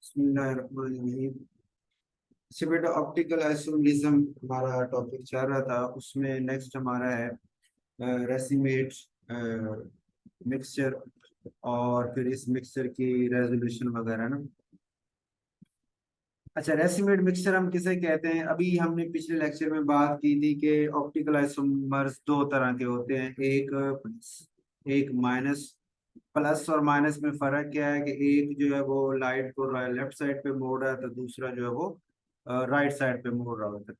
बिस्मिल्लाहिर्रहमानिर्रहीम। अच्छा बेटा, ऑप्टिकल आइसोमेरिज्म हमारा टॉपिक चल रहा था, उसमें नेक्स्ट हमारा है रेसिमेट मिक्सचर, और फिर इस मिक्सचर की रेजोल्यूशन वगैरह ना। अच्छा, रेसिमेट मिक्सचर हम किसे कहते हैं? अभी हमने पिछले लेक्चर में बात की थी कि ऑप्टिकल आइसोमर्स दो तरह के होते हैं, एक प्लस एक माइनस। प्लस और माइनस में फर्क क्या है कि एक जो है वो लाइट को लेफ्ट साइड पे मोड़ रहा है, तो दूसरा जो है वो राइट साइड पे मोड़ रहा होता है।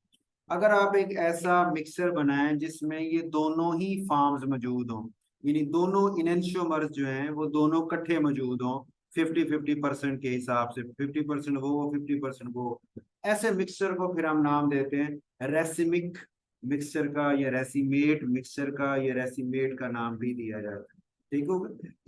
अगर आप एक ऐसा मिक्सर बनाएं जिसमें ये दोनों ही फार्म्स मौजूद हों, यानी दोनों इनेंशियोमर्स जो हैं वो दोनों इकट्ठे मौजूद हों, 50-50% के हिसाब से, 50% वो 50% वो, ऐसे मिक्सचर को फिर हम नाम देते हैं रेसिमिक मिक्सचर का, या रेसिमेट मिक्सचर का, या रेसिमेट का नाम भी दिया जाता है। ठीक हो?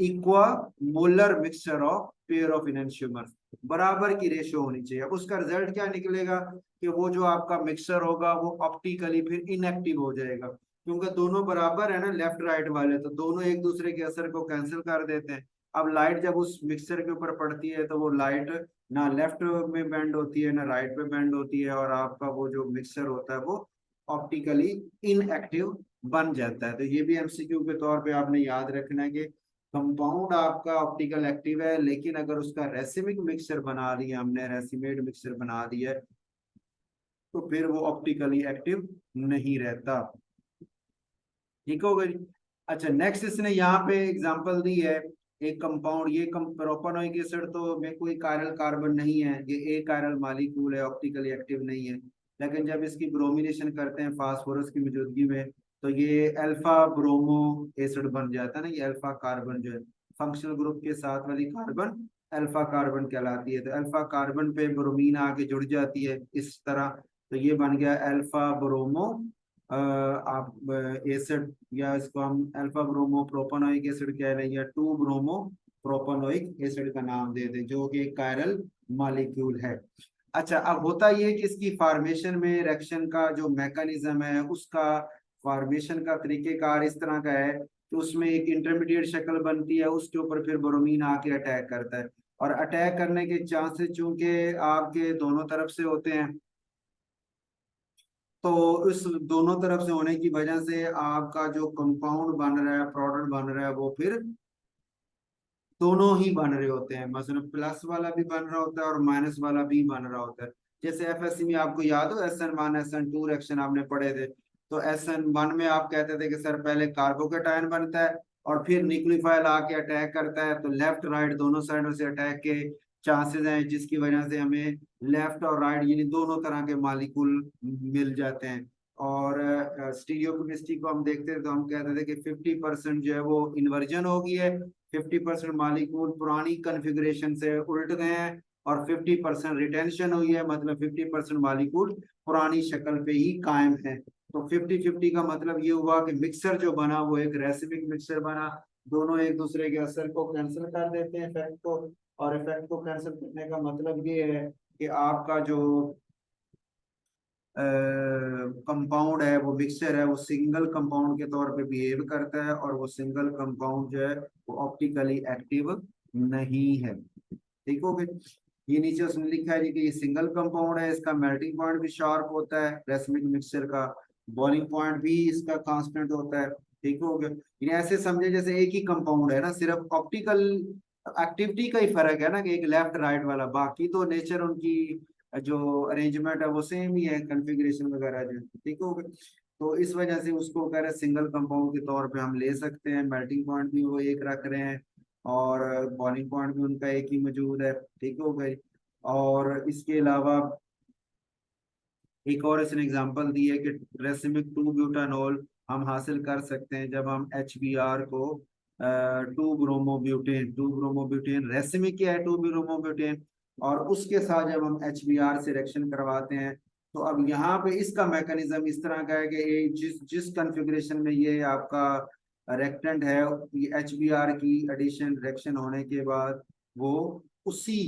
Equimolar mixture of pair of enantiomers, बराबर की रेशियो होनी चाहिए। अब उसका रिजल्ट क्या निकलेगा कि वो जो आपका मिक्सर होगा वो ऑप्टिकली फिर इनएक्टिव हो जाएगा, क्योंकि दोनों बराबर है ना, लेफ्ट राइट वाले, तो दोनों एक दूसरे के असर को कैंसिल कर देते हैं। अब लाइट जब उस मिक्सर के ऊपर पड़ती है तो वो लाइट ना लेफ्ट में बेंड होती है ना राइट में बेंड होती है, और आपका वो जो मिक्सर होता है वो ऑप्टिकली इनएक्टिव बन जाता है। तो ये भी एमसीक्यू के तौर पे आपने याद रखना है कि कंपाउंड आपका ऑप्टिकल एक्टिव है, लेकिन अगर उसका रेसिमिक मिक्सचर बना दिया हमने, रेसिमेट मिक्सचर बना दिया, तो फिर वो ऑप्टिकली एक्टिव नहीं रहता। ठीक हो गई? अच्छा, नेक्स्ट इसने यहाँ पे एग्जांपल दी है, एक कंपाउंड, ये प्रोपेनोइक एसिड तो में कोई कायरल कार्बन नहीं है, ये ए कायरल मॉलिक्यूल है, ऑप्टिकली एक्टिव नहीं है। लेकिन जब इसकी ब्रोमिनेशन करते हैं फास्फोरस की मौजूदगी में, तो ये अल्फा ब्रोमो एसिड बन जाता है ना। ये अल्फा कार्बन जो है, फंक्शनल ग्रुप के साथ वाली कार्बन अल्फा कार्बन कहलाती है। तो अल्फा कार्बन पे ब्रोमीन आके जुड़ जाती है इस तरह, तो ये बन गया अल्फा ब्रोमो आप एसिड, या इसको हम अल्फा ब्रोमो प्रोपेनोइक एसिड कह रहे हैं, या टू ब्रोमो प्रोपेनोइक एसिड का नाम दे दें, जो कि एक कायरल मॉलिक्यूल है। अच्छा, अब होता ये है कि इसकी फॉर्मेशन में रिएक्शन का जो मैकेनिज्म है, उसका फॉर्मेशन का तरीकेकार इस तरह का है कि उसमें एक इंटरमीडिएट शक्ल बनती है, उसके ऊपर फिर ब्रोमीन आके अटैक करता है, और अटैक करने के चांसेस चूंकि आपके दोनों तरफ से होते हैं, तो इस दोनों तरफ से होने की वजह से आपका जो कंपाउंड बन रहा है, प्रोडक्ट बन रहा है, वो फिर दोनों ही बन रहे होते हैं। मतलब प्लस वाला भी बन रहा होता है और माइनस वाला भी बन रहा होता है। जैसे एफएससी में आपको याद हो SN1 SN2 रिएक्शन आपने पढ़े थे, तो SN1 में आप कहते थे कि सर पहले कार्बोकेटायन बनता है और फिर न्यूक्लियोफाइल आके अटैक करता है, तो लेफ्ट राइट दोनों साइडों से अटैक के चांसेस हैं, जिसकी वजह से हमें लेफ्ट और राइट यानी दोनों तरह के मालिक्यूल मिल जाते हैं। और स्टीरियोकेमिस्ट्री को हम देखते थे तो हम कहते थे कि 50% जो है वो इन्वर्जन हो गई है, 50% मालिक्यूल पुरानी कन्फिग्रेशन से उल्ट गए हैं, और 50% रिटेंशन हुई है, मतलब 50% मालिक्यूल पुरानी शक्ल पे ही कायम है। तो 50-50 का मतलब ये हुआ कि मिक्सर जो बना वो एक रेसिमिक मिक्सर बना, दोनों एक दूसरे के असर को कैंसिल कर देते हैं, इफेक्ट को। और इफेक्ट को कैंसिल करने का मतलब ये है कि आपका जो कंपाउंड है, वो मिक्सचर है, वो सिंगल कंपाउंड के तौर पे बिहेव करता है, और वो सिंगल कंपाउंड जो है वो ऑप्टिकली एक्टिव नहीं है। ठीक हो गया? ये नीचे उसने लिखा है जी कि ये सिंगल कंपाउंड है, इसका मेल्टिंग पॉइंट भी शार्प होता है रेसमिक मिक्सचर का, बॉइलिंग पॉइंट भी इसका कांस्टेंट होता है। ठीक हो गया? यानी ऐसे समझे जैसे एक ही कंपाउंड है ना, सिर्फ ऑप्टिकल एक्टिविटी का ही फर्क है ना, कि एक लेफ्ट राइट वाला, बाकी तो नेचर उनकी जो अरेंजमेंट है वो सेम ही है, कॉन्फ़िगरेशन वगैरह जो। ठीक हो गया? तो इस वजह से उसको कह रहे सिंगल कंपाउंड के तौर पे हम ले सकते हैं, मेल्टिंग पॉइंट भी वो एक रख रहे हैं, और बॉइलिंग पॉइंट भी उनका एक ही मौजूद है। ठीक हो गई? और इसके अलावा एक और इसने एग्जांपल दी है कि रेसिमिक 2 ब्यूटानॉल हम हासिल कर सकते हैं जब हम HBr को 2 ब्रोमोब्यूटेन रेसिमिक क्या है, 2 ब्रोमोब्यूटेन, और उसके साथ जब हम HBr से रिएक्शन करवाते हैं, तो अब यहाँ पे इसका मैकेनिज्म इस तरह का है कि ये जिस जिस कॉन्फ़िगरेशन में ये आपका रेक्टेंट है, ये HBr की एडिशन रिएक्शन होने के बाद वो उसी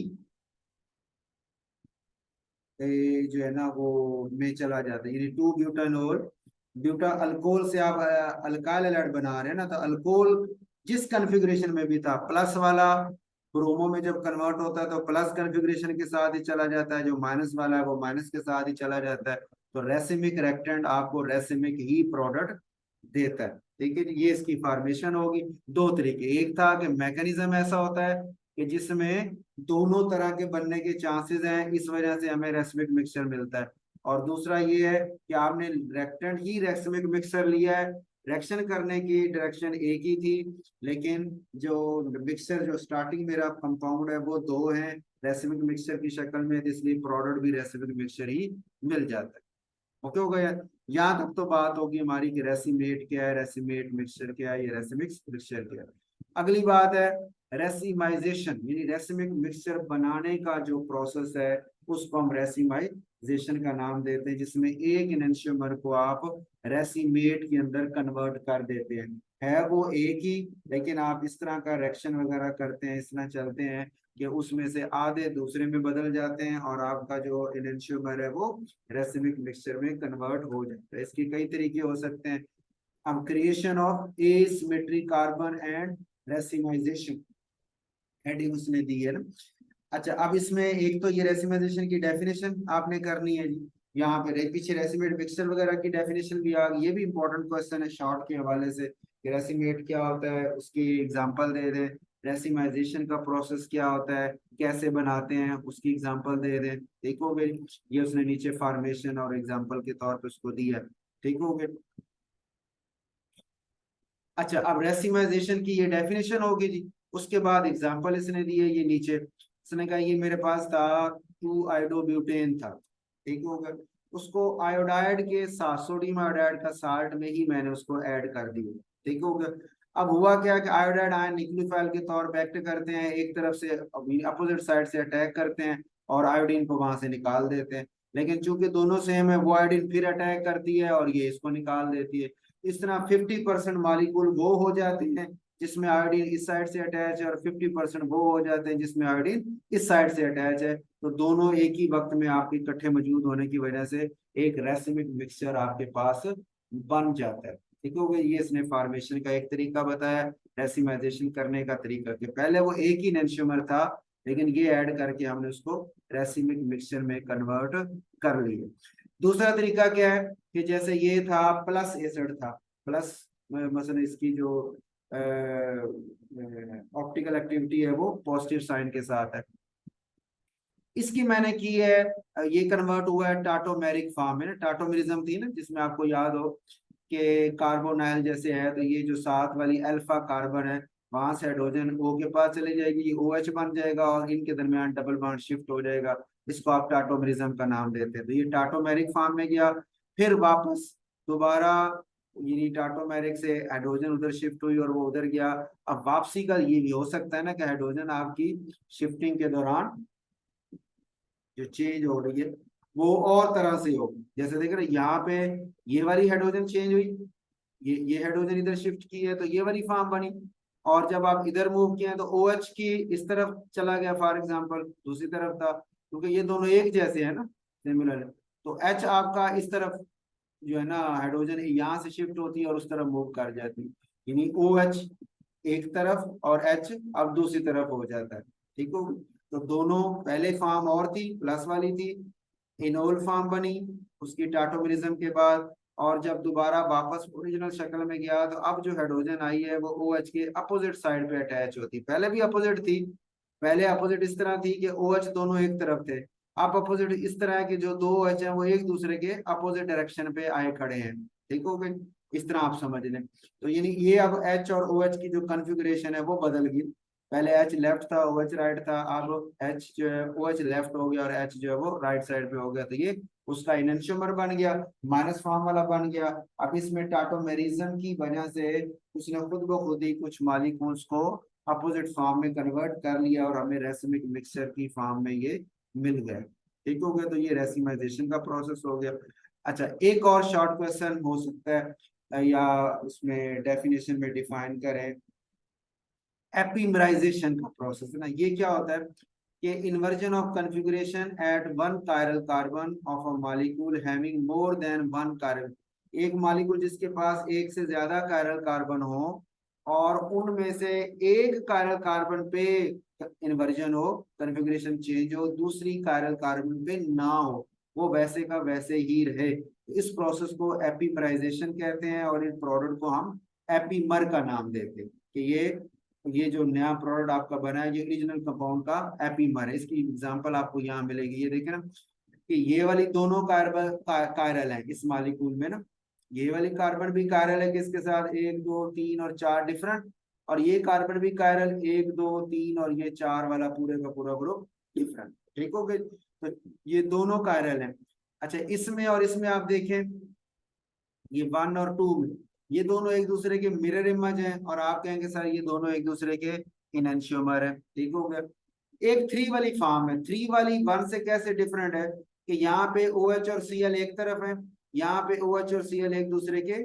जो है ना वो में चला जाता है, यानी 2 ब्यूटानॉल, ब्यूटा अल्कोहल से आप अल्काइल हैलाइड बना रहे हैं ना, तो अल्कोहल जिस कॉन्फ़िगरेशन में भी था प्लस वाला, ब्रोमो में जब कन्वर्ट होता है तो प्लस कॉन्फ़िगरेशन के साथ ही चला जाता है, जो माइनस वाला है वो माइनस के साथ ही चला जाता है। तो रेसिमिक रेक्टेंट आपको रेसिमिक ही प्रोडक्ट देता है। ठीक है, ये इसकी फॉर्मेशन होगी। दो तरीके, एक था कि मैकेनिज्म ऐसा होता है कि जिसमें दोनों तरह के बनने के चांसेस हैं, इस वजह से हमें रेसिमिक मिक्सचर मिलता है। और दूसरा ये है कि आपने रेक्टेंट ही रेसिमिक मिक्सचर लिया है, रिएक्शन करने की डायरेक्शन एक ही थी, लेकिन जो मिक्सचर जो स्टार्टिंग मेरा कंपाउंड है वो दो हैं रेसिमिक मिक्सचर की शक्ल में, इसलिए प्रोडक्ट भी रेसिमिक मिक्सचर ही मिल जाता है। ओके हो गया। यहाँ तक तो बात होगी हमारी कि रेसिमेट क्या है, रेसिमेट मिक्सचर क्या है, ये रेसिमिक्स मिक्सचर क्या है। अगली बात है रेसिमाइजेशन, यानी रेसिमिक मिक्सचर बनाने का जो प्रोसेस है उसको हम रेसिमाइजेशन का नाम देते हैं, जिसमें एक एनेंटियोमर को आप रेसिमेट के अंदर कन्वर्ट कर देते हैं। है वो एक ही, लेकिन आप इस तरह का रिएक्शन वगैरह करते हैं, इस तरह चलते हैं कि उसमें से आधे दूसरे में बदल जाते हैं और आपका जो एनेंटियोमर है वो रेसिमिक मिक्सचर में कन्वर्ट हो जाता है। इसके कई तरीके हो सकते हैं। अब creation of asymmetric carbon and racemisation heading उसने दी है ना। अच्छा, अब इसमें एक तो ये रेसिमाइजेशन की डेफिनेशन आपने करनी है जी, यहाँ पे पीछे रेसिमेट मिक्सचर वगैरह की डेफिनेशन भी आ गई। ये भी इंपॉर्टेंट क्वेश्चन है शॉर्ट के हवाले से कि रेसिमेट क्या होता है, उसकी एग्जांपल दे दें। रेसिमाइजेशन का प्रोसेस क्या होता है, कैसे बनाते हैं, उसकी एग्जांपल दे दें। ठीक हो गई, ये उसने नीचे फॉर्मेशन और एग्जांपल के तौर पे उसको दिया। ठीक हो गया। अच्छा, अब रेसिमाइजेशन की ये डेफिनेशन होगी जी, उसके बाद एग्जांपल इसने दिए ये नीचे। इसने कहा ये मेरे पास था 2 आयोडोब्यूटेन था, ठीक हो गया, उसको आयोडाइड के साथ सोडियम आयोडाइड का साल्ट में ही मैंने उसको ऐड कर दिया। ठीक हो गया। अब हुआ क्या कि आयोडाइड आयन न्यूक्लियोफाइल के तौर पर एक्ट करते हैं, एक तरफ से अपोजिट साइड से अटैक करते हैं और आयोडीन को वहां से निकाल देते हैं। लेकिन चूंकि दोनों सेम है, वो आयोडीन फिर अटैक करती है और ये इसको निकाल देती है। इस तरह 50% मॉलिक्यूल वो हो जाते हैं जिसमें आयोडीन इस साइड से अटैच है और 50% वो हो जाते हैं जिसमें आयोडीन इस साइड से अटैच है। तो दोनों एक ही वक्त में आपके इकट्ठे मौजूद होने की वजह से एक रेसिमिक मिक्सचर आपके पास बन जाता है। ठीक हो गया, ये इसने फॉर्मेशन का एक तरीका बताया, रेसिमाइजेशन करने का तरीका कि पहले वो एक ही एनेंटियोमर था लेकिन ये ऐड करके हमने उसको रेसिमिक मिक्सचर में कन्वर्ट कर लिया। दूसरा तरीका क्या है कि जैसे ये था प्लस एसिड था, प्लस मसलन इसकी जो ऑप्टिकल एक्टिविटी है वो पॉजिटिव साइन के साथ है, इसकी मैंने की है, ये कन्वर्ट हुआ है टाटोमेरिक फॉर्म में ना, टाटोमेरिज्म थी ना जिसमें आपको याद हो कि कार्बोनाइल जैसे है तो ये जो साथ वाली अल्फा कार्बन है वहां से हाइड्रोजन ओ के पास चले जाएगी, ये OH बन जाएगा और इनके दरमियान डबल बॉन्ड शिफ्ट हो जाएगा। इसको आप टाटोमेरिज्म का नाम देते हैं। तो ये टाटोमेरिक फॉर्म में गया, फिर वापस दोबारा यानी टाटोमेरिक से हाइड्रोजन उधर शिफ्ट हुई और वो उधर गया। अब वापसी का ये भी हो सकता है ना कि हाइड्रोजन आपकी शिफ्टिंग के दौरान जो चेंज हो रही है वो और तरह से हो, जैसे देख रहे हैं यहाँ पे ये वाली हाइड्रोजन चेंज हुई, ये हाइड्रोजन इधर शिफ्ट की है तो ये वाली फॉर्म बनी, और जब आप इधर मूव किए तो OH की इस तरफ चला गया फॉर एग्जांपल, दूसरी तरफ था क्योंकि ये दोनों एक जैसे है ना, सिमिलर। तो H आपका इस तरफ जो है ना हाइड्रोजन यहाँ से शिफ्ट होती है और उस तरफ मूव कर जाती है, यानी OH एक तरफ और H अब दूसरी तरफ हो जाता है। ठीक हो, तो दोनों पहले फॉर्म और थी प्लस वाली थी, इनोल फॉर्म बनी उसकी टाटोमेरिज्म के बाद, और जब दोबारा वापस ओरिजिनल शक्ल में गया तो अब जो हाइड्रोजन आई है वो OH के अपोजिट साइड पे अटैच होती, पहले भी अपोजिट थी, पहले अपोजिट इस तरह थी कि OH दोनों एक तरफ थे, अब अपोजिट इस तरह है कि जो दो OH हैं वो एक दूसरे के अपोजिट डायरेक्शन पे आए खड़े हैं। ठीक हो गए, इस तरह आप समझ लें। तो यानी ये अब H और OH की जो कॉन्फ़िगरेशन है वो बदल गई, पहले H लेफ्ट था OH राइट था, अब H जो है OH लेफ्ट हो गया और H जो है वो राइट साइड पे हो गया, तो ये उसका इनोमर बन गया, माइनस फॉर्म वाला बन गया। अब इसमें टाटोमेरिज्म की वजह से उसने खुद ब खुद ही कुछ मॉलिक्यूल्स को अपोजिट फॉर्म में कन्वर्ट कर लिया और हमें रेसिमिक मिक्सचर की फॉर्म में ये मिल गया। ठीक हो गया, तो ये रेसिमाइजेशन का प्रोसेस हो गया। अच्छा, एक और शॉर्ट क्वेश्चन हो सकता है या उसमें डेफिनेशन में डिफाइन करें, एपिमराइजेशन का प्रोसेस है ना, ये क्या होता है कि inversion of configuration at one chiral carbon of a molecule having more than one chiral, एक मॉलिक्यूल जिसके पास एक से ज्यादा कायरल कार्बन हो और उनमें से एक कायरल कार्बन पे इन्वर्जन हो, कन्फिग्रेशन चेंज हो, दूसरी कायरल कार्बन पे ना हो, वो वैसे का वैसे ही रहे। इस प्रोसेस को एपीमराइजेशन कहते हैं और इस प्रोडक्ट को हम एपीमर का नाम देते हैं कि ये जो नया प्रोडक्ट आपका बना है, ये ओरिजिनल कंपाउंड का एपीमर है। इसकी एग्जांपल आपको यहाँ मिलेगी, ये देखें ना कि ये वाली दोनों कार्बन कायरल है इस मालिक्यूल में ना, ये वाली कार्बन भी कायरल है किसके साथ, 1 2 3 और 4 डिफरेंट, और ये कार्बन भी कायरल 1 2 3 और ये 4 वाला पूरे का पूरा ग्रुप डिफरेंट। ठीक हो गए, तो ये दोनों कायरल हैं। अच्छा, इसमें और इसमें आप देखें, ये 1 और 2 में ये दोनों एक दूसरे के मिरर इमेज हैं, और आप कहेंगे सर ये दोनों एक दूसरे के इनएंशियोमर है। ठीक हो गया। एक 3 वाली फॉर्म है, 3 वाली 1 से कैसे डिफरेंट है कि यहाँ पे OH और Cl एक तरफ है, यहाँ पे OH और Cl एक दूसरे के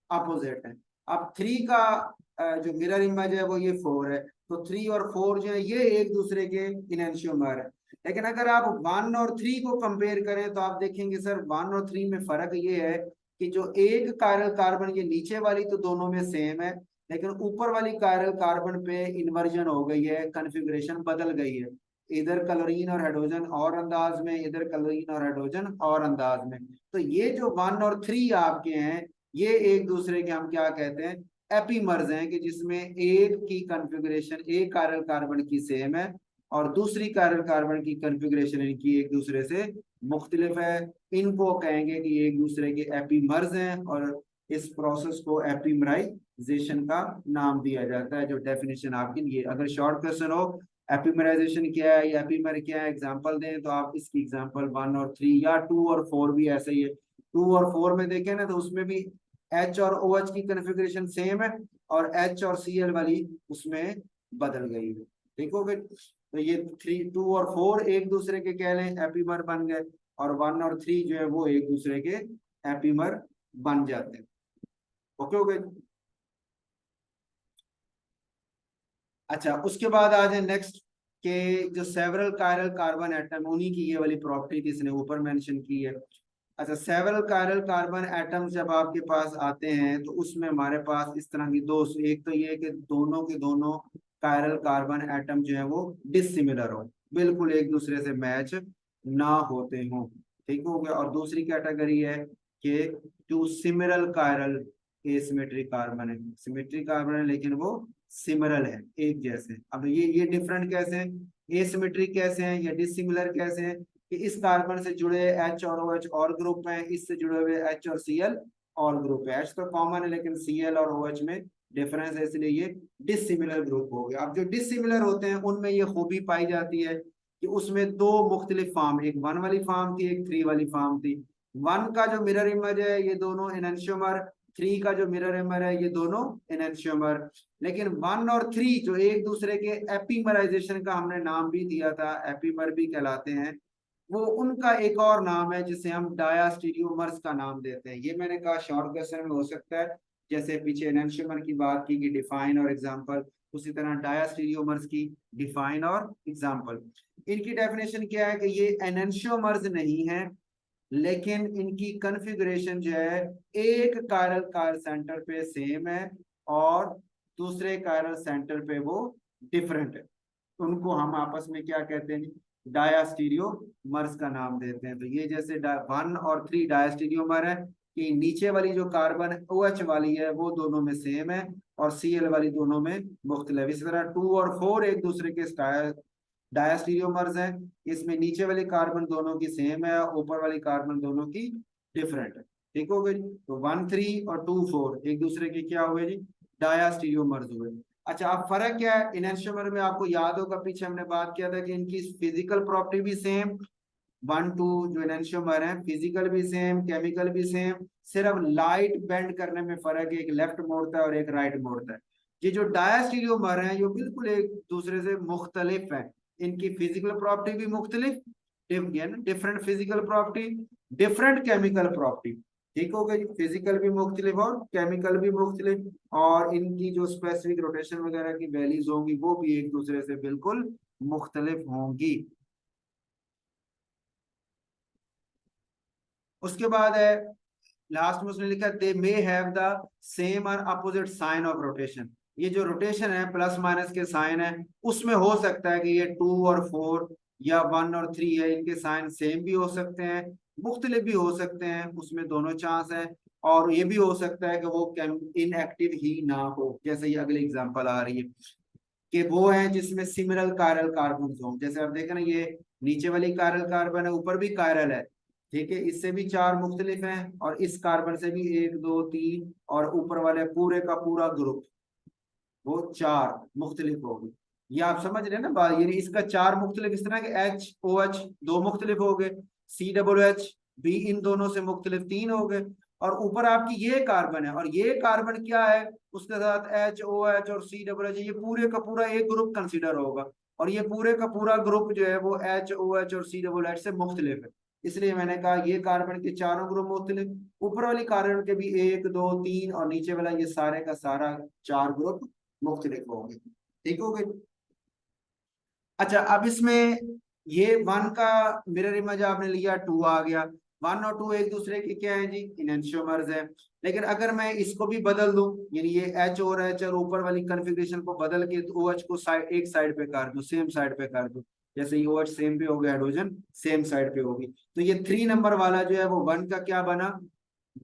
अपोजिट है। अब 3 का जो मिरर इमेज है वो ये 4 है, तो 3 और 4 जो है ये एक दूसरे के इनएंशियोमर है। लेकिन अगर आप 1 और 3 को कंपेयर करें तो आप देखेंगे सर 1 और 3 में फर्क ये है कि जो एक कायरल कार्बन ये नीचे वाली तो दोनों में सेम है, लेकिन ऊपर वाली कायरल कार्बन पे इन्वर्जन हो गई है, कन्फिग्रेशन बदल गई है। इधर क्लोरीन और हाइड्रोजन और अंदाज में, इधर क्लोरीन और हाइड्रोजन और अंदाज में। तो ये जो 1 और 3 आपके हैं, ये एक दूसरे के हम क्या कहते हैं, एपीमर्स हैं, कि जिसमें एक की कन्फिग्रेशन एक कायरल कार्बन की सेम है और दूसरी कायरल कार्बन की कन्फिग्रेशन इनकी एक दूसरे से मुख्तलिफ है। इनको कहेंगे कि एक दूसरे के एपीमर्स हैं, और इस प्रोसेस को एपीमराइजेशन का नाम दिया जाता है। जो डेफिनेशन आपकी ये, अगर शॉर्ट क्वेश्चन हो एपीमराइजेशन क्या है या एपीमर क्या है एग्जांपल दें, तो आप इसकी एग्जांपल 1 और 3 या 2 और 4 भी ऐसे ही है। 2 और 4 में देखें ना, तो उसमें भी H और OH की कन्फिग्रेशन सेम है और H और Cl वाली उसमें बदल गई है। ठीक हो गई, तो ये 2 और 4 एक दूसरे के कह लें एपीमर बन गए, और 1 और 3 जो है वो एक दूसरे के एपीमर बन जाते हैं। ओके हो गए। अच्छा, उसके बाद आ जाए नेक्स्ट के जो सेवरल कायरल कार्बन एटम, उन्हीं की ये वाली प्रॉपर्टी थी इसने ऊपर मेंशन की है। अच्छा, सेवरल कायरल कार्बन एटम्स जब आपके पास आते हैं तो उसमें हमारे पास इस तरह की दो, एक तो ये कि दोनों के दोनों कायरल कार्बन एटम जो है वो डिसिमिलर हो, बिल्कुल एक दूसरे से मैच ना होते हो। ठीक हो गया। और दूसरी कैटेगरी है कि two similar chiral asymmetric carbon है, सिमेट्रिक कार्बन है लेकिन वो सिमिलर है, एक जैसे। अब ये डिफरेंट कैसे हैं, एसिमेट्रिक कैसे हैं या डिसिमिलर कैसे हैं, कि इस कार्बन से जुड़े H और OH और ग्रुप हैं, इससे जुड़े हुए H और Cl और ग्रुप है। H तो कॉमन है लेकिन Cl और OH में डिफरेंस है, इसलिए ये डिसिमिलर ग्रुप हो गया। अब जो डिसिमिलर होते हैं उनमें ये खूबी पाई जाती है कि उसमें दो मुख्तलिफ फार्म, एक 1 वाली फार्म थी, एक 3 वाली फार्म थी। 1 का जो मिरर इमेज है ये दोनों एनेंशियोमर, 3 का जो मिरर इमेज है ये दोनों एनेंशियोमर। लेकिन 1 और 3 जो एक दूसरे के एपीमराइजेशन का हमने नाम भी दिया था, एपीमर भी कहलाते हैं, वो उनका एक और नाम है जिसे हम डायास्टीरियोमर्स का नाम देते हैं। ये मैंने कहा शॉर्ट क्वेश्चन में हो सकता है, जैसे पीछे एनेंशियोमर की बात की कि डिफाइन और एग्जांपल, उसी तरह डायास्टीरियोमर्स की डिफाइन और एग्जांपल। इनकी डेफिनेशन क्या है कि ये एनेंशियोमर्स नहीं है, लेकिन इनकी कन्फिगरेशन जो है एक कायरल कार सेंटर पे सेम है और दूसरे कायरल सेंटर पे वो डिफरेंट है। उनको हम आपस में क्या कहते हैं, डायास्टीरियोमर्स का नाम देते हैं। तो ये जैसे 1 और 3 डायास्टीरियोमर है कि नीचे वाली जो कार्बन OH वाली है वो दोनों में सेम है और Cl वाली दोनों में मुख्तलिफ। इसी तरह 2 और 4 एक दूसरे के डायास्टीरियोमर्स हैं, इसमें नीचे वाली कार्बन दोनों की सेम है, ऊपर वाली कार्बन दोनों की डिफरेंट है। ठीक हो गई। तो 1 3 और 2 4 एक दूसरे के क्या हुए जी, डायास्टीरियोमर्स हुए। अच्छा, अब फर्क क्या है इनएंशियोमर में, आपको याद होगा पीछे हमने बात किया था कि इनकी फिजिकल प्रॉपर्टी भी सेम, 1 2 जो एनेंशियोमर है फिजिकल भी सेम, केमिकल भी सेम, सिर्फ लाइट बेंड करने में फर्क है, एक लेफ्ट मोड़ता है और एक राइट मोड़ता है। ये जो डायस्टीरियोमर हैं ये बिल्कुल एक दूसरे से मुख्तलिफ है, इनकी फिजिकल प्रॉपर्टी भी मुख्तलिफ, different physical property, different chemical property. ठीक हो गई, फिजिकल भी मुख्तलिफ और केमिकल भी मुख्तलिफ, और इनकी जो स्पेसिफिक रोटेशन वगैरह की वैल्यूज होंगी वो भी एक दूसरे से बिल्कुल मुख्तलिफ होंगी। उसके बाद है लास्ट में उसने लिखा दे मे हैव द सेम और अपोजिट साइन ऑफ रोटेशन। ये जो रोटेशन है प्लस माइनस के साइन है, उसमें हो सकता है कि ये 2 और 4 या 1 और 3 है, इनके साइन सेम भी हो सकते हैं, मुख्तलिफ भी हो सकते हैं, उसमें दोनों चांस है। और ये भी हो सकता है कि वो इनएक्टिव ही ना हो, जैसे ये अगली एग्जांपल आ रही है कि वो है जिसमें सिमिलर कायरल कार्बन हो। जैसे आप देखें ना, ये नीचे वाली कायरल कार्बन है, ऊपर भी कायरल है, ठीक है, इससे भी 4 मुख्तलिफ हैं, और इस कार्बन से भी 1 2 3, और ऊपर वाले पूरे का पूरा ग्रुप, वो 4 मुख्तलिफ हो गए। ये आप समझ रहे हैं ना बात, यानी इसका 4 मुख्तलिफ, इस तरह के HOH 2 मुख्तलिफ हो गए, COH भी इन दोनों से मुख्तलिफ 3 हो गए, और ऊपर आपकी ये कार्बन है, और ये कार्बन क्या है, उसके साथ HOH और COH, ये पूरे का पूरा एक ग्रुप कंसिडर होगा, और ये पूरे का पूरा ग्रुप जो है वो HOH और COH से मुख्तलिफ है। इसलिए मैंने कहा ये कार्बन के चारों ग्रुप मुख्तलिफ, ऊपर वाली कार्बन के भी 1 2 3, और नीचे वाला ये सारे का सारा 4 ग्रुप मुख्तलिफ होंगे। ठीक हो गई। अच्छा, अब इसमें ये 1 का मिरर इमेज आपने लिया, 2 आ गया, 1 और 2 एक दूसरे के क्या है जी, इनैंशियोमर्स है। लेकिन अगर मैं इसको भी बदल दूं, यानी ये H और H और ऊपर वाली कॉन्फ़िगरेशन को बदल के OH को एक साइड पे कर दूं, सेम साइड पे कर दूं, जैसे ये OH सेम पे हो गया, हाइड्रोजन सेम साइड पे होगी, तो ये 3 नंबर वाला जो है वो 1 का क्या बना,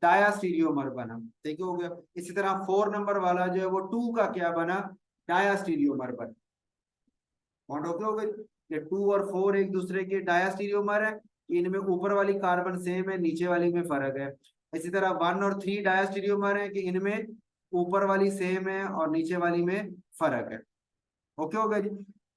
डायास्टीरियोमर बना। ठीक हो गया। इसी तरह 4 नंबर वाला जो है वो 2 का क्या बना, डायास्टीरियोमर बना। पॉइंट ओके हो गई। ये 2 और 4 एक दूसरे के डायास्टीरियोमर है, इनमें ऊपर वाली कार्बन सेम है, नीचे वाली में फर्क है। इसी तरह 1 और 3 डायास्टीरियोमर है कि इनमें ऊपर वाली सेम है और नीचे वाली में फर्क है। ओके हो गया जी।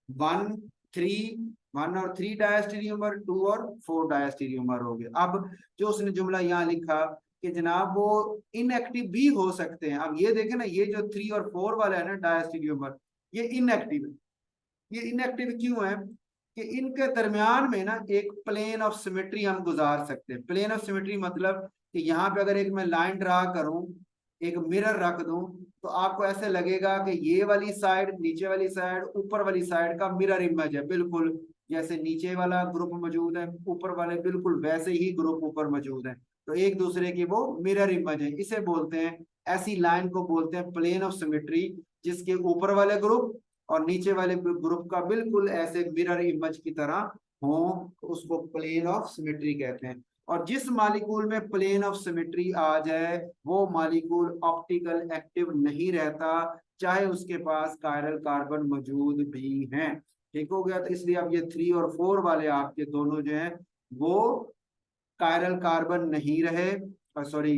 1 और 3 डायास्टीरियोमर, 2 और 4 डायास्टीरियोमर हो गए। अब जो उसने जुमला यहाँ लिखा कि जनाब वो इनएक्टिव भी हो सकते हैं, अब ये देखें ना, ये जो 3 और 4 वाला है ना डायास्टीरियोमर, ये इनएक्टिव है। ये इनएक्टिव क्यों है कि इनके दरमियान में ना एक प्लेन ऑफ सिमेट्री हम गुजार सकते हैं। प्लेन ऑफ सिमेट्री मतलब कि यहाँ पे अगर एक मैं लाइन ड्रा करूं, एक मिरर रख दूं, तो आपको ऐसे लगेगा कि ये वाली साइड, नीचे वाली साइड, ऊपर वाली साइड का मिरर इमेज है, बिल्कुल जैसे नीचे वाला ग्रुप मौजूद है, ऊपर वाले बिल्कुल वैसे ही ग्रुप ऊपर मौजूद है, तो एक दूसरे की वो मिरर इमेज है। इसे बोलते हैं, ऐसी लाइन को बोलते हैं प्लेन ऑफ सिमेट्री, जिसके ऊपर वाले ग्रुप और नीचे वाले ग्रुप का बिल्कुल ऐसे मिरर इमेज की तरह हो, तो उसको प्लेन ऑफ सिमेट्री कहते हैं। और जिस मालिक्यूल में प्लेन ऑफ सिमेट्री आ जाए, वो मालिक्यूल ऑप्टिकल एक्टिव नहीं रहता, चाहे उसके पास कायरल कार्बन मौजूद भी हैं। ठीक हो गया। तो इसलिए अब ये 3 और 4 वाले आपके दोनों जो हैं वो कायरल कार्बन नहीं रहे, सॉरी,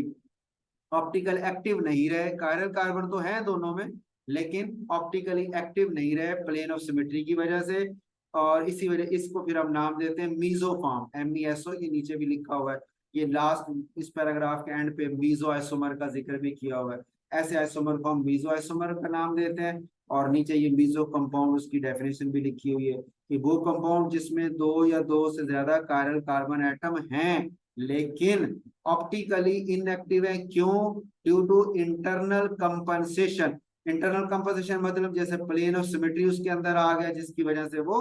ऑप्टिकल एक्टिव नहीं रहे। कायरल कार्बन तो है दोनों में, लेकिन ऑप्टिकली एक्टिव नहीं रहे प्लेन ऑफ सिमेट्री की वजह से। और इसी वजह इसको फिर हम नाम देते हैं मीजोफॉर्म, MESO, ये नीचे भी लिखा हुआ है, ये लास्ट इस पैराग्राफ के एंड पे मीजो आइसोमर का जिक्र भी किया हुआ है। ऐसे आइसोमर को हम मीजो आइसोमर का नाम देते हैं। और नीचे ये मीजो कंपाउंड, उसकी डेफिनेशन भी लिखी हुई है कि वो कंपाउंड जिसमें 2 या 2 से ज्यादा कायरल कार्बन एटम हैं, लेकिन ऑप्टिकली इनएक्टिव है। क्यों? Due to internal compensation. Internal compensation मतलब जैसे प्लेन ऑफ सिमेट्री उसके अंदर आ गया, जिसकी वजह से वो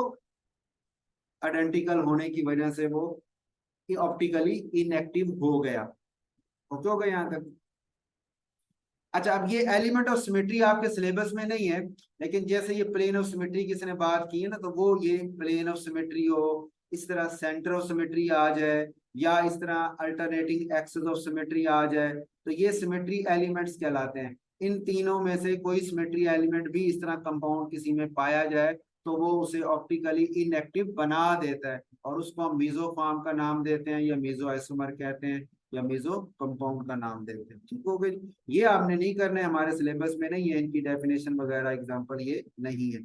आइडेंटिकल होने की वजह से वो ऑप्टिकली इनएक्टिव हो गया। ओके हो गया यहाँ तक। अच्छा, अब ये एलिमेंट ऑफ सिमेट्री आपके सिलेबस में नहीं है, लेकिन जैसे ये प्लेन ऑफ सिमेट्री किसी ने बात की है ना, तो वो ये प्लेन ऑफ सिमेट्री हो, इस तरह सेंटर ऑफ सिमेट्री आ जाए, या इस तरह अल्टरनेटिंग एक्सिस ऑफ सिमेट्री आ जाए, तो ये सिमेट्री एलिमेंट्स कहलाते हैं। इन तीनों में से कोई सिमेट्री एलिमेंट भी इस तरह कंपाउंड किसी में पाया जाए, तो वो उसे ऑप्टिकली इनएक्टिव बना देता है, और उसको हम मेसोफॉर्म का नाम देते हैं, या मेसो आइसोमर कहते हैं, या मेसो कंपाउंड का नाम देते हैं। ठीक हो गई। ये आपने नहीं करना है, हमारे सिलेबस में नहीं है, इनकी डेफिनेशन वगैरह एग्जांपल ये नहीं है।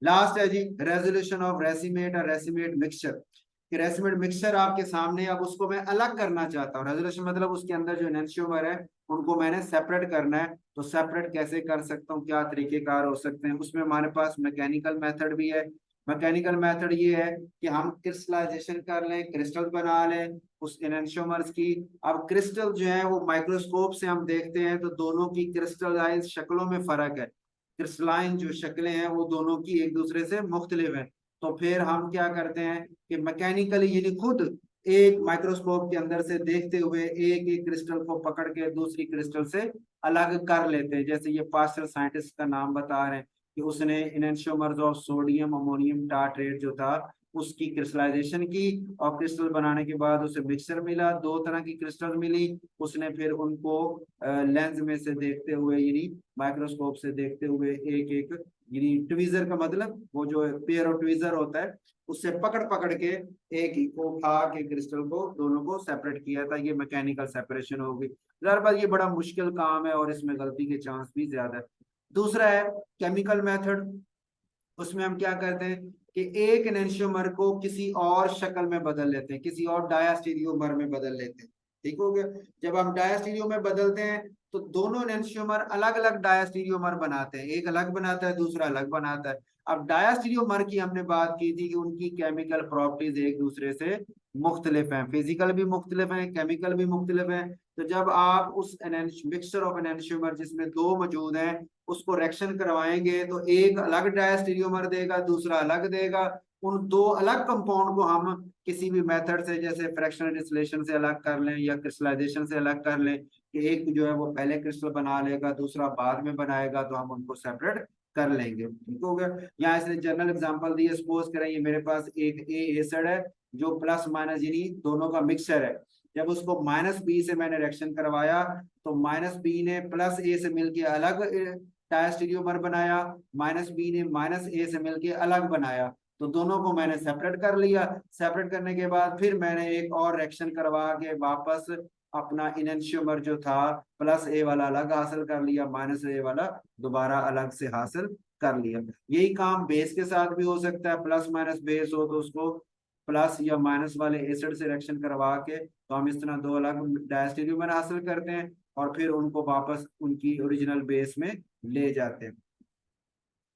लास्ट है जी, रेजोल्यूशन ऑफ रेसिमेट और रेसिमेट मिक्सचर। रेसिमेट मिक्सचर आपके सामने, अब उसको मैं अलग करना चाहता हूँ। रेजोल्यूशन मतलब उसके अंदर जो एनेंशियोमर है उनको मैंने सेपरेट करना है, तो सेपरेट कैसे कर सकता हूँ, क्या तरीकेकार हो सकते हैं? उसमें हमारे पास मैकेनिकल मेथड भी है। मैकेनिकल मेथड ये है कि हम क्रिस्टलाइजेशन कर लें, क्रिस्टल बना लें उस एनेंशियोमर्स की। अब क्रिस्टल जो है वो माइक्रोस्कोप से हम देखते हैं तो दोनों की क्रिस्टलाइज शक्लों में फर्क है। क्रिस्टलाइन जो शक्लें हैं वो दोनों की एक दूसरे से मुख्तलिफ है। तो फिर हम क्या करते हैं कि मैकेनिकली, यानी खुद एक माइक्रोस्कोप के अंदर से देखते हुए एक एक क्रिस्टल को पकड़ के दूसरी क्रिस्टल से अलग कर लेते हैं। जैसे ये पास्टर साइंटिस्ट का नाम बता रहे हैं कि उसने इनैंशियोमर्स ऑफ सोडियम अमोनियम टार्ट्रेट जो था उसकी क्रिस्टलाइजेशन की, और क्रिस्टल बनाने के बाद उसे मिक्सचर मिला, दो तरह की क्रिस्टल मिली। उसने फिर उनको लेंस में से देखते हुए यानी माइक्रोस्कोप से देखते हुए एक एक यानी ट्वीजर का मतलब वो जो पेयर ऑफ ट्वीजर होता है उससे पकड़ पकड़ के एक ही को उठा के क्रिस्टल को दोनों को सेपरेट किया था। ये मैकेनिकल सेपरेशन होगी। दरअसल ये बड़ा मुश्किल काम है और इसमें गलती के चांस भी ज्यादा है। दूसरा है केमिकल मेथड। उसमें हम क्या करते हैं कि एक एनेंशियोमर को किसी और शक्ल में बदल लेते हैं, किसी और डायास्टीरियोमर में बदल लेते हैं। ठीक हो गया। जब हम डायास्टीरियो में बदलते हैं तो दोनों एनेंशियोमर अलग अलग डायास्टीरियोमर बनाते हैं, एक अलग बनाता है दूसरा अलग बनाता है। अब डायास्टीरियोमर की हमने बात की थी कि उनकी केमिकल प्रॉपर्टीज एक दूसरे से मुख्तलिफ हैं, फिजिकल भी मुख्तलिफ हैं, केमिकल भी मुख्तलिफ हैं। तो जब आप उस मिक्सचर ऑफ एनेंशियोमर जिसमें दो मौजूद हैं उसको रिएक्शन करवाएंगे तो एक अलग डायस्टीरियोमर देगा दूसरा अलग देगा। उन दो अलग कंपाउंड को हम किसी भी मेथड से जैसे फ्रैक्शनल डिस्टिलेशन से अलग कर लें या क्रिस्टलाइजेशन से अलग कर लें कि एक जो है वो पहले क्रिस्टल बना लेगा दूसरा बाद में बनाएगा, तो हम उनको सेपरेट कर लेंगे। ठीक हो गया। यहाँ इसने जनरल एग्जांपल दिए, सपोज करें ये मेरे पास एक ए एसिड है जो प्लस माइनस यानी दोनों का मिक्सचर है। जब उसको माइनस बी से मैंने रिएक्शन करवाया तो माइनस बी ने प्लस ए से मिलकर अलग डायस्टीरियोमर बनाया, माइनस बी ने माइनस ए से मिलकर अलग बनाया। तो दोनों को मैंने सेपरेट कर लिया। सेपरेट करने के बाद फिर मैंने एक और रिएक्शन करवा के वापस अपना इनएंशियोमर जो था प्लस ए वाला अलग हासिल कर लिया, माइनस ए वाला दोबारा अलग से हासिल कर लिया। यही काम बेस के साथ भी हो सकता है, प्लस माइनस बेस हो तो उसको प्लस या माइनस वाले एसिड से रिएक्शन करवा के तो हम इस तरह दो अलग डायस्टीरियोमर हासिल करते हैं और फिर उनको वापस उनकी ओरिजिनल बेस में ले जाते हैं।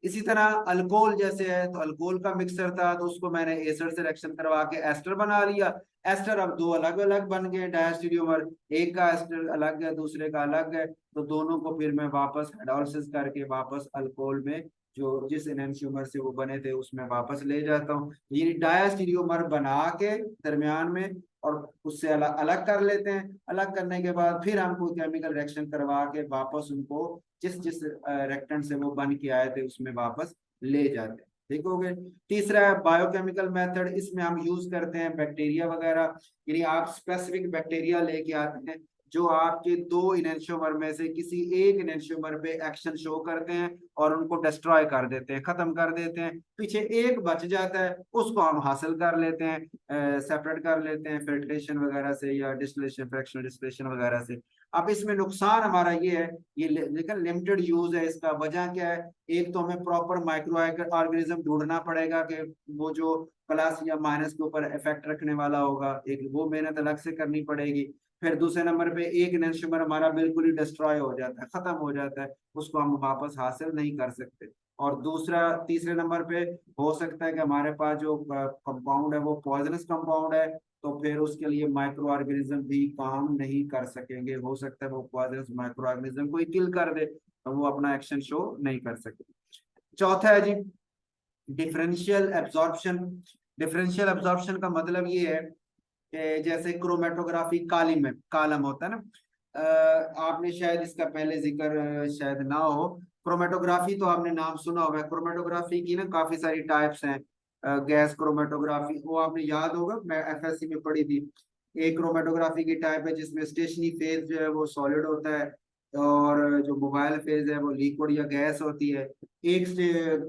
इसी तरह अल्कोहल जैसे है तो अल्कोहल का मिक्सर था तो उसको मैंने एसिड से रिएक्शन करवा के एस्टर बना लिया। एस्टर अब दो अलग अलग बन गए डायस्टीरियोमर, एक का एस्टर अलग है दूसरे का अलग है, तो दोनों को फिर मैं वापस हाइड्रोलिसिस करके वापस अल्कोहल में जो जिस एनेंशियोमर से वो बने थे उसमें वापस ले जाता हूँ। ये डायस्टीरियोमर बना के दरमियान में और उससे अलग अलग कर लेते हैं। अलग करने के बाद फिर हम कोई केमिकल रिएक्शन करवा के वापस उनको जिस जिस रेक्टेंट से वो बन के आए थे उसमें वापस ले जाते हैं। ठीक हो गए। तीसरा है बायोकेमिकल मेथड। इसमें हम यूज करते हैं बैक्टीरिया वगैरह, यानी आप स्पेसिफिक बैक्टीरिया लेके आते हैं जो आपके दो इनएंशियोमर में से किसी एक इनएंशियोमर पे एक्शन शो करते हैं और उनको डिस्ट्रॉय कर देते हैं, खत्म कर देते हैं। पीछे एक बच जाता है उसको हम हासिल कर लेते हैं, सेपरेट कर लेते हैं फिल्ट्रेशन वगैरह से या डिस्टिलेशन फ्रैक्शनल डिस्टिलेशन वगैरह से। अब इसमें नुकसान हमारा ये है, ये लेकिन लिमिटेड यूज है इसका। वजह क्या है, एक तो हमें प्रॉपर माइक्रो ऑर्गेनिज्म ढूंढना पड़ेगा कि वो जो प्लस या माइनस के ऊपर इफेक्ट रखने वाला होगा, एक वो मेहनत अलग से करनी पड़ेगी। फिर दूसरे नंबर पे एक एनेंशियोमर हमारा बिल्कुल ही डिस्ट्रॉय हो जाता है, खत्म हो जाता है, उसको हम वापस हासिल नहीं कर सकते। और दूसरा तीसरे नंबर पे हो सकता है कि हमारे पास जो कंपाउंड है वो पॉइजनस कंपाउंड है, तो फिर उसके लिए माइक्रो ऑर्गेनिज्म भी काम नहीं कर सकेंगे। हो सकता है वो पॉइजनस माइक्रो ऑर्गेनिज्म को ही किल कर दे तो वो अपना एक्शन शो नहीं कर सकते। चौथा है जी डिफरेंशियल एब्जॉर्प्शन। डिफरेंशियल एब्जॉर्प्शन का मतलब ये है कि जैसे क्रोमेटोग्राफी कालम होता है ना, आपने शायद इसका पहले जिक्र शायद ना हो। क्रोमेटोग्राफी तो आपने नाम सुना होगा। क्रोमेटोग्राफी की ना काफी सारी टाइप्स हैं। गैस क्रोमेटोग्राफी वो आपने याद होगा, मैं एफएससी में पढ़ी थी। एक क्रोमेटोग्राफी की टाइप है जिसमें स्टेशनरी फेज जो है वो सॉलिड होता है और जो मोबाइल फेज है वो लिक्विड या गैस होती है। एक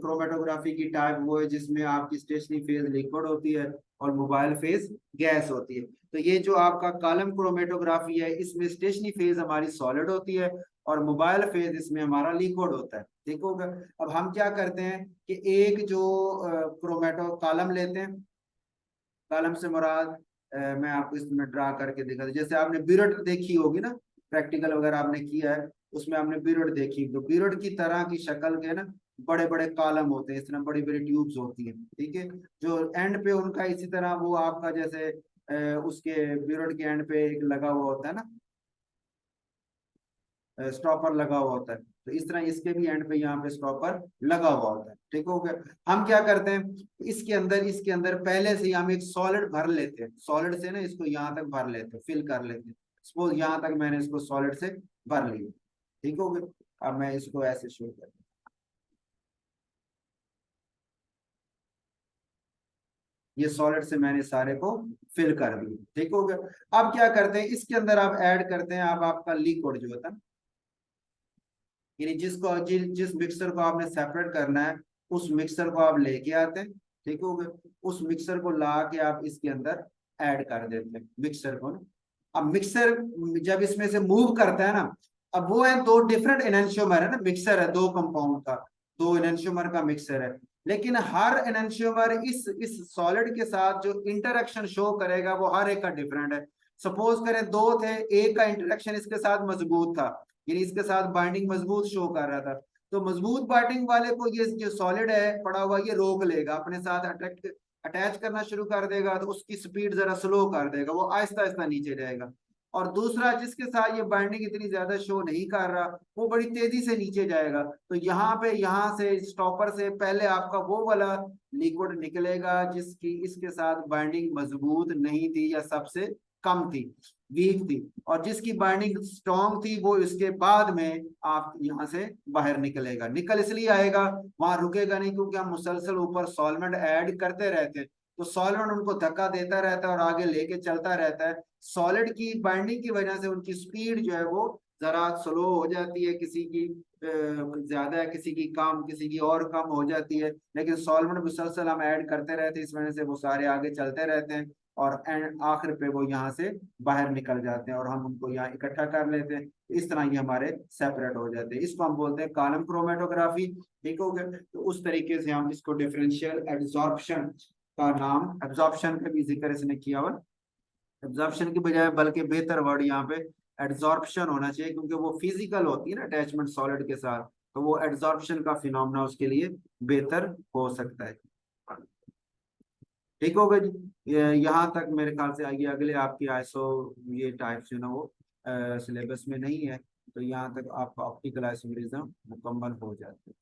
क्रोमेटोग्राफी की टाइप वो है जिसमें आपकी स्टेशनरी फेज लिक्विड होती है और मोबाइल फेज गैस होती है। तो ये जो आपका कॉलम क्रोमेटोग्राफी है इसमें स्टेशनरी फेज हमारी सॉलिड होती है और मोबाइल फेज इसमें हमारा लिक्विड होता है। ठीक होगा। अब हम क्या करते हैं कि एक जो क्रोमेटो कॉलम लेते हैं, कॉलम से मुराद मैं आपको इसमें ड्रा करके दिखा दूं। जैसे आपने बिरड देखी होगी ना, प्रैक्टिकल वगैरह आपने किया है उसमें आपने बिरड देखी, तो बिरड की तरह की शक्ल के ना बड़े बड़े कॉलम होते हैं, इस तरह बड़ी बड़ी ट्यूब्स होती है। ठीक है। जो एंड पे उनका इसी तरह वो आपका जैसे उसके बिरड के एंड पे एक लगा हुआ होता है ना, स्टॉपर लगा हुआ होता है। तो इस तरह इसके भी एंड पे यहाँ पे स्टॉपर लगा हुआ होता है। ठीक हो गया। हम क्या करते हैं, इसके अंदर पहले से ही हम एक सॉलिड भर लेते हैं, सॉलिड से ना इसको यहाँ तक भर लेते हैं, फिल कर लेते हैं। सपोज यहाँ तक मैंने इसको सॉलिड से भर लिया। ठीक हो गया। अब मैं इसको ऐसे शो कर, ये सॉलिड से मैंने सारे को फिल कर दिया। ठीक हो गया। अब क्या करते हैं, इसके अंदर आप ऐड करते हैं अब आपका लिक्विड जो होता है, यानी जिस मिक्सर को आपने सेपरेट करना है उस मिक्सर को आप लेके आते हैं। ठीक हो गया। उस मिक्सर को ला के आप इसके अंदर ऐड कर देते हैं मिक्सर को ना। अब मिक्सर जब इसमें से मूव करता है ना, अब वो है दो डिफरेंट एनंशियोमर है ना, मिक्सर है दो कंपाउंड का, दो एनंशियोमर का मिक्सर है। लेकिन हर एनंशियोमर इस सॉलिड के साथ जो इंटरेक्शन शो करेगा वो हर एक का डिफरेंट है। सपोज करें दो थे, एक का इंटरेक्शन इसके साथ मजबूत था, यानी इसके साथ बाइंडिंग मजबूत शो कर रहा था, तो मजबूत बाइंडिंग वाले को ये जो सॉलिड है पड़ा हुआ ये रोक लेगा, अपने साथ अट्रैक्ट अटैच करना शुरू कर देगा, तो उसकी स्पीड जरा स्लो कर देगा, वो आहिस्ता आहिस्ता नीचे जाएगा। और दूसरा जिसके साथ ये बाइंडिंग इतनी ज्यादा शो नहीं कर रहा, वो बड़ी तेजी से नीचे जाएगा। तो यहाँ पे यहाँ से स्टॉपर से पहले आपका वो वाला लिक्विड निकलेगा जिसकी इसके साथ बाइंडिंग मजबूत नहीं थी या सबसे कम थी, वीक थी, और जिसकी बाइंडिंग स्ट्रॉन्ग थी वो इसके बाद में आप यहाँ से बाहर निकलेगा। निकल इसलिए आएगा, वहां रुकेगा नहीं, क्योंकि हम मुसलसल ऊपर सॉल्वेंट ऐड करते रहते हैं, तो सॉल्वेंट उनको धक्का देता रहता है और आगे लेके चलता रहता है। सॉलिड की बाइंडिंग की वजह से उनकी स्पीड जो है वो जरा स्लो हो जाती है, किसी की ज्यादा है, किसी की कम, किसी की और कम हो जाती है, लेकिन सॉल्वेंट मुसलसल हम ऐड करते रहते हैं, इस वजह से वो सारे आगे चलते रहते हैं और एंड आखिर पे वो यहाँ से बाहर निकल जाते हैं और हम उनको यहाँ इकट्ठा कर लेते हैं। इस तरह ये हमारे सेपरेट हो जाते हैं, इसको हम बोलते हैं कॉलम क्रोमेटोग्राफी। ठीक हो गया। तो उस तरीके से हम इसको डिफरेंशियल एब्जॉर्प्शन का नाम, एब्जॉर्प्शन का भी जिक्र इसने किया हुआ, एब्जॉर्प्शन की बजाय बल्कि बेहतर वर्ड यहाँ पे एड्सॉर्प्शन होना चाहिए, क्योंकि वो फिजिकल होती है ना अटैचमेंट सॉलिड के साथ, तो वो एड्सॉर्प्शन का फिनोमेना उसके लिए बेहतर हो सकता है। ठीक होगा जी। यहाँ तक मेरे ख्याल से आइए अगले आपकी आईएसओ ये टाइप्स जो ना वो सिलेबस में नहीं है, तो यहाँ तक आपका ऑप्टिकल आइसोमेरिज्म मुकम्मल हो जाता है।